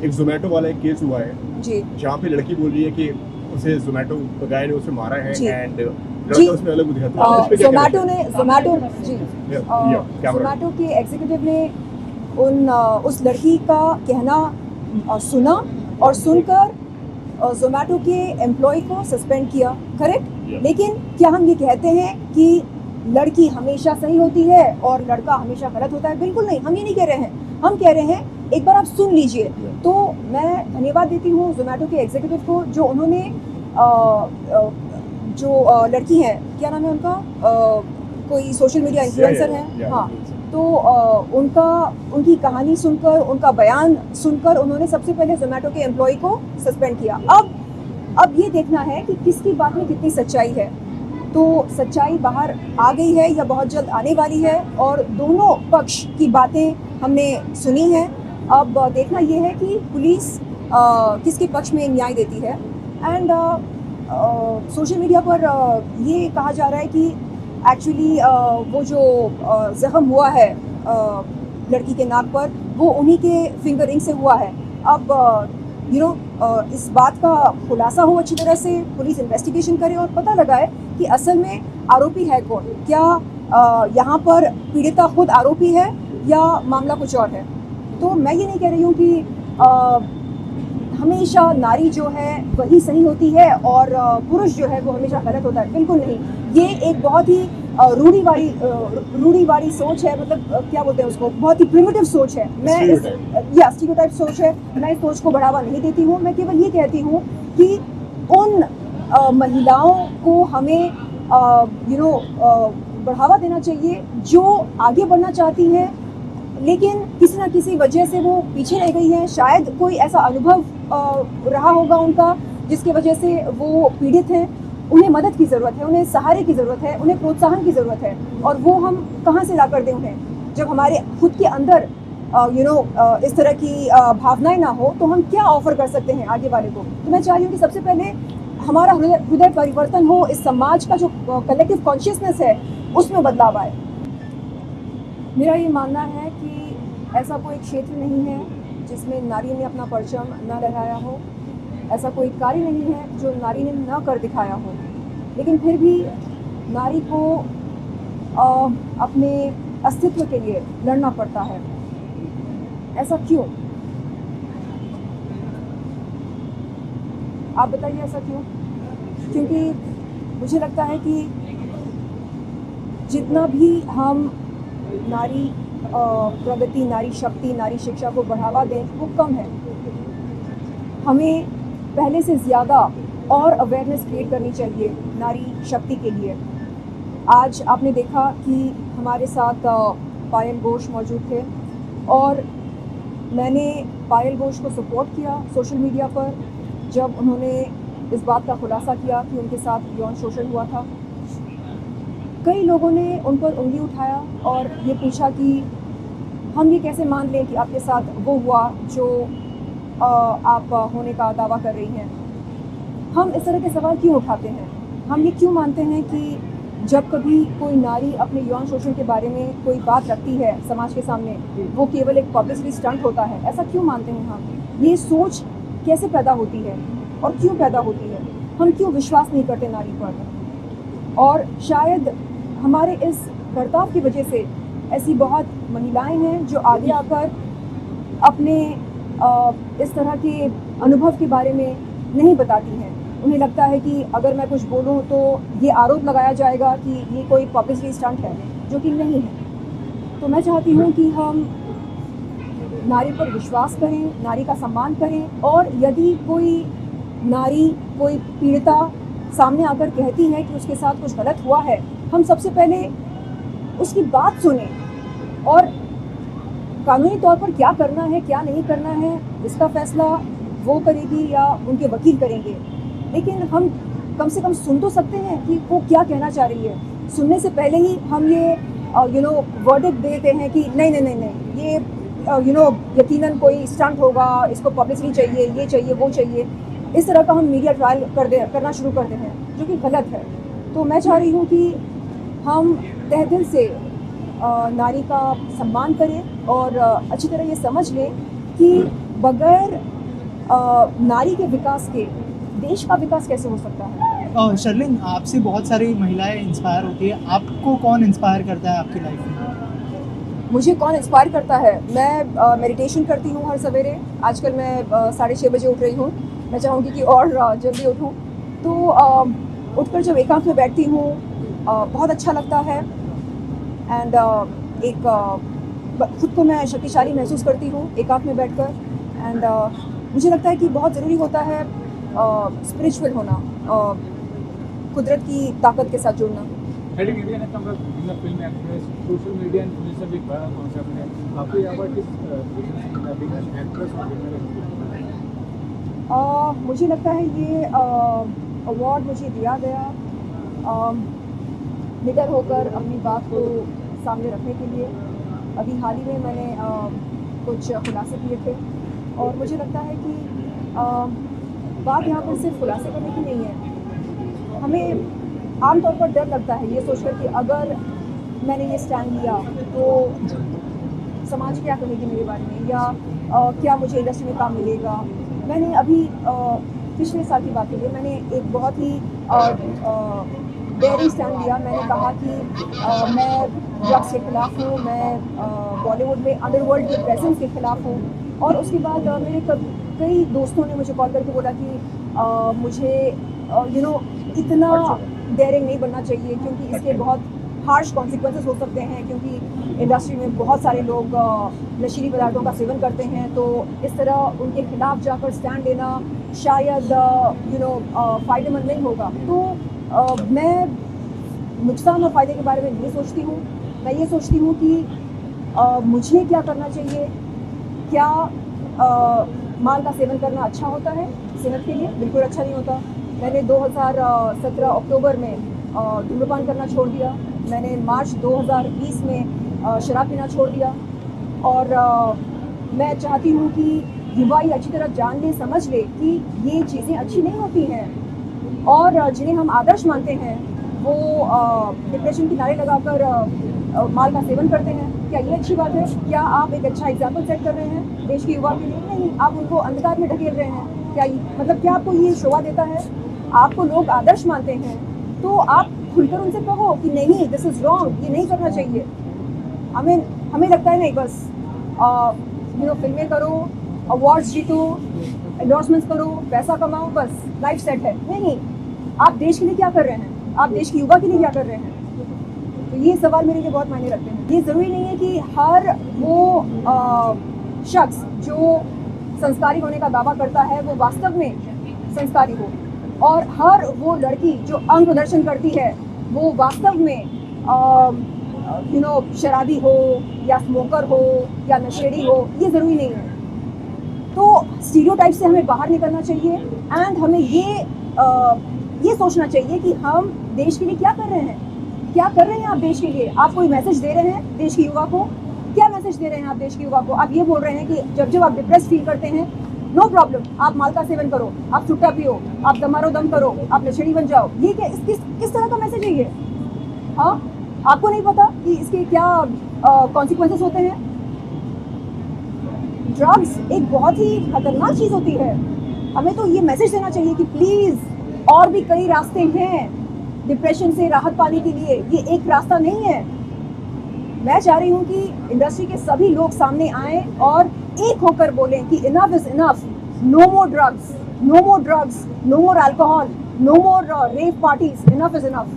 एक जोमेटो वाला एक केस हुआ है जी जहाँ पे लड़की बोल रही है कि उसे जोमेटो गाय ने उसे मारा है जी एंड जी लड़का उसमें अलग दिखाता है। इस पे क्या कहना जोमेटो ने जोमेटो जी कैमरा जोमेटो के एग्जीक्यूटिव ने उस लड़की का कहना सुना और सुनकर जोमेटो के एम्प्लॉय को सस्पेंड किया, करेक्ट। लेकिन क्या हम ये कहते हैं कि लड़की हमेशा सही होती है और लड़का हमेशा गलत होता है? बिल्कुल नहीं, हम ये नहीं कह रहे हैं। हम कह रहे हैं एक बार आप सुन लीजिए। तो मैं धन्यवाद देती हूँ जोमेटो के एग्जीक्यूटिव को जो उन्होंने जो लड़की है, क्या नाम है उनका, कोई सोशल मीडिया इन्फ्लुएंसर है, हाँ, तो उनकी कहानी सुनकर, उनका बयान सुनकर उन्होंने सबसे पहले जोमेटो के एम्प्लॉय को सस्पेंड किया। अब ये देखना है कि किसकी बात में कितनी सच्चाई है। तो सच्चाई बाहर आ गई है या बहुत जल्द आने वाली है और दोनों पक्ष की बातें हमने सुनी हैं। अब देखना ये है कि पुलिस किसके पक्ष में न्याय देती है। एंड सोशल मीडिया पर ये कहा जा रहा है कि एक्चुअली वो जो जख्म हुआ है लड़की के नाक पर, वो उन्हीं के फिंगरिंग से हुआ है। अब इस बात का खुलासा हो अच्छी तरह से, पुलिस इन्वेस्टिगेशन करे और पता लगाए कि असल में आरोपी है कौन। क्या यहाँ पर पीड़िता खुद आरोपी है या मामला कुछ और है? तो मैं ये नहीं कह रही हूँ कि हमेशा नारी जो है वही सही होती है और पुरुष जो है वो हमेशा गलत होता है, बिल्कुल नहीं। ये एक बहुत ही रूढ़िवादी सोच है, मतलब क्या बोलते हैं उसको, बहुत ही प्रिमिटिव सोच है। मैं स्टीरियोटाइप सोच है। मैं इस सोच को बढ़ावा नहीं देती हूँ। मैं केवल ये कहती हूँ कि उन महिलाओं को हमें बढ़ावा देना चाहिए जो आगे बढ़ना चाहती हैं लेकिन किसी ना किसी वजह से वो पीछे रह गई है। शायद कोई ऐसा अनुभव रहा होगा उनका जिसकी वजह से वो पीड़ित हैं। उन्हें मदद की ज़रूरत है, उन्हें सहारे की ज़रूरत है, उन्हें प्रोत्साहन की ज़रूरत है। और वो हम कहाँ से ला कर दें उन्हें? जब हमारे खुद के अंदर इस तरह की भावनाएं ना हो तो हम क्या ऑफर कर सकते हैं आगे वाले को? तो मैं चाह रही हूँ कि सबसे पहले हमारा हृदय परिवर्तन हो, इस समाज का जो कलेक्टिव कॉन्शियसनेस है उसमें बदलाव आए। मेरा ये मानना है कि ऐसा कोई क्षेत्र नहीं है जिसमें नारी ने अपना परचम न लहराया हो, ऐसा कोई कार्य नहीं है जो नारी ने न कर दिखाया हो, लेकिन फिर भी नारी को अपने अस्तित्व के लिए लड़ना पड़ता है। ऐसा क्यों? आप बताइए ऐसा क्यों? क्योंकि मुझे लगता है कि जितना भी हम नारी प्रगति, नारी शक्ति, नारी शिक्षा को बढ़ावा दें वो कम है। हमें पहले से ज़्यादा और अवेयरनेस क्रिएट करनी चाहिए नारी शक्ति के लिए। आज आपने देखा कि हमारे साथ पायल घोष मौजूद थे और मैंने पायल घोष को सपोर्ट किया सोशल मीडिया पर जब उन्होंने इस बात का खुलासा किया कि उनके साथ यौन शोषण हुआ था। कई लोगों ने उन पर उंगली उठाया और ये पूछा कि हम ये कैसे मान लें कि आपके साथ वो हुआ जो आप होने का दावा कर रही हैं। हम इस तरह के सवाल क्यों उठाते हैं? हम ये क्यों मानते हैं कि जब कभी कोई नारी अपने यौन शोषण के बारे में कोई बात रखती है समाज के सामने, वो केवल एक पब्लिसिटी स्टंट होता है? ऐसा क्यों मानते हैं हम? ये सोच कैसे पैदा होती है और क्यों पैदा होती है? हम क्यों विश्वास नहीं करते नारी पर? और शायद हमारे इस बर्ताव की वजह से ऐसी बहुत महिलाएं हैं जो आगे आकर अपने इस तरह के अनुभव के बारे में नहीं बताती हैं। उन्हें लगता है कि अगर मैं कुछ बोलूं तो ये आरोप लगाया जाएगा कि ये कोई पब्लिसिटी स्टंट है, जो कि नहीं है। तो मैं चाहती हूं कि हम नारी पर विश्वास करें, नारी का सम्मान करें और यदि कोई नारी, कोई पीड़िता सामने आकर कहती है कि उसके साथ कुछ गलत हुआ है, हम सबसे पहले उसकी बात सुने और कानूनी तौर पर क्या करना है, क्या नहीं करना है, इसका फैसला वो करेगी या उनके वकील करेंगे। लेकिन हम कम से कम सुन तो सकते हैं कि वो क्या कहना चाह रही है। सुनने से पहले ही हम ये वर्डिक्ट देते हैं कि नहीं, ये यकीनन कोई स्टंट होगा, इसको पब्लिसिटी चाहिए, ये चाहिए, वो चाहिए। इस तरह का हम मीडिया ट्रायल करना शुरू करते हैं, जो कि गलत है। तो मैं चाह रही हूँ कि हम तहे दिल से नारी का सम्मान करें और अच्छी तरह ये समझ लें कि बगैर नारी के विकास के देश का विकास कैसे हो सकता है? शर्लिन, आपसे बहुत सारी महिलाएं इंस्पायर होती है, आपको कौन इंस्पायर करता है आपकी लाइफ में? मुझे कौन इंस्पायर करता है? मैं मेडिटेशन करती हूँ हर सवेरे। आजकल मैं 6:30 बजे उठ रही हूँ। मैं चाहूँगी कि और जल्दी उठूँ। तो उठकर जब एकांत में बैठती हूँ बहुत अच्छा लगता है। एंड खुद को मैं शक्तिशाली महसूस करती हूँ एकांत में बैठकर। एंड मुझे लगता है कि बहुत ज़रूरी होता है स्पिरिचुअल होना, कुदरत की ताकत के साथ जुड़ना। हेडिंग इंडिया ने कम film actress social media influencer भी बड़ा कॉन्सेप्ट है। आपको यहाँ पर किस एक्ट्रेस मुझे लगता है ये अवार्ड मुझे दिया गया निडर होकर अपनी बात को सामने रखने के लिए। अभी हाल ही में मैंने कुछ खुलासे किए थे और मुझे लगता है कि बात यहाँ पर सिर्फ खुलासे करने की नहीं है। हमें आमतौर पर डर लगता है ये सोचकर कि अगर मैंने ये स्टैंड लिया तो समाज क्या कहेगी मेरे बारे में, या क्या मुझे इंडस्ट्री में काम मिलेगा। मैंने अभी पिछले साल की बात की है, मैंने एक बहुत ही डेयरिंग स्टैंड लिया। मैंने कहा कि मैं ड्रग्स के खिलाफ हूँ, मैं बॉलीवुड में अंडरवर्ल्ड के प्रेजेंस के खिलाफ हूँ। और उसके बाद मेरे कई दोस्तों ने मुझे कॉल करके बोला कि मुझे इतना डेयरिंग नहीं बनना चाहिए क्योंकि इसके बहुत हार्श कॉन्सिक्वेंसेस हो सकते हैं, क्योंकि इंडस्ट्री में बहुत सारे लोग नशीली पदार्थों का सेवन करते हैं। तो इस तरह उनके खिलाफ जाकर स्टैंड लेना शायद फ़ायदेमंद नहीं होगा। तो मैं नुकसान और फ़ायदे के बारे में नहीं सोचती हूँ। मैं ये सोचती हूँ कि मुझे क्या करना चाहिए। क्या माल का सेवन करना अच्छा होता है सेहत के लिए? बिल्कुल अच्छा नहीं होता। मैंने 2017 अक्टूबर में धूम्रपान करना छोड़ दिया। मैंने मार्च 2020 में शराब पीना छोड़ दिया। और मैं चाहती हूँ कि युवा ये अच्छी तरह जान ले, समझ ले कि ये चीज़ें अच्छी नहीं होती हैं। और जिन्हें हम आदर्श मानते हैं वो डिप्रेशन की नारे लगाकर माल का सेवन करते हैं। क्या ये अच्छी बात है? क्या आप एक अच्छा एग्जाम्पल सेट कर रहे हैं देश के युवा के लिए? नहीं, आप उनको अंधकार में ढकेल रहे हैं। क्या आपको ये शोभा देता है? आपको लोग आदर्श मानते हैं तो आप खुलकर उनसे कहो कि नहीं, दिस इज़ रॉन्ग, ये नहीं करना चाहिए। हमें लगता है नहीं, बस फिल्में करो, अवार्ड्स जीतो, एंडोर्समेंट्स करो, पैसा कमाओ, बस लाइफ सेट है। नहीं, आप देश के लिए क्या कर रहे हैं? आप देश के युवा के लिए क्या कर रहे हैं? तो ये सवाल मेरे लिए बहुत मायने रखते हैं। ये ज़रूरी नहीं है कि हर वो शख्स जो संस्कारी होने का दावा करता है वो वास्तव में संस्कारी हो, और हर वो लड़की जो अंग प्रदर्शन करती है वो वास्तव में शराबी हो या स्मोकर हो या नशेड़ी हो। ये ज़रूरी नहीं है। तो स्टीरियोटाइप से हमें बाहर निकलना चाहिए। एंड हमें ये सोचना चाहिए कि हम देश के लिए क्या कर रहे हैं। क्या कर रहे हैं आप देश के लिए? आप कोई मैसेज दे रहे हैं देश के युवा को? क्या मैसेज दे रहे हैं आप देश के युवा को? आप ये बोल रहे हैं कि जब आप डिप्रेस फील करते हैं, नो प्रॉब्लम, आप माल का सेवन करो, आप सुट्टा पियो, आप दमारो दम करो, आप नशेड़ी बन जाओ। ये क्या किस तरह का मैसेज है ये? हाँ, आपको नहीं पता कि इसके क्या कॉन्सिक्वेंसेस होते हैं? ड्रग्स एक बहुत ही खतरनाक चीज़ होती है। हमें तो ये मैसेज देना चाहिए कि प्लीज़ और भी कई रास्ते हैं डिप्रेशन से राहत पाने के लिए, ये एक रास्ता नहीं है। मैं चाह रही हूँ कि इंडस्ट्री के सभी लोग सामने आएं और एक होकर बोलें कि enough is enough, no more drugs, no more drugs, no more alcohol, no more rave parties, enough is enough.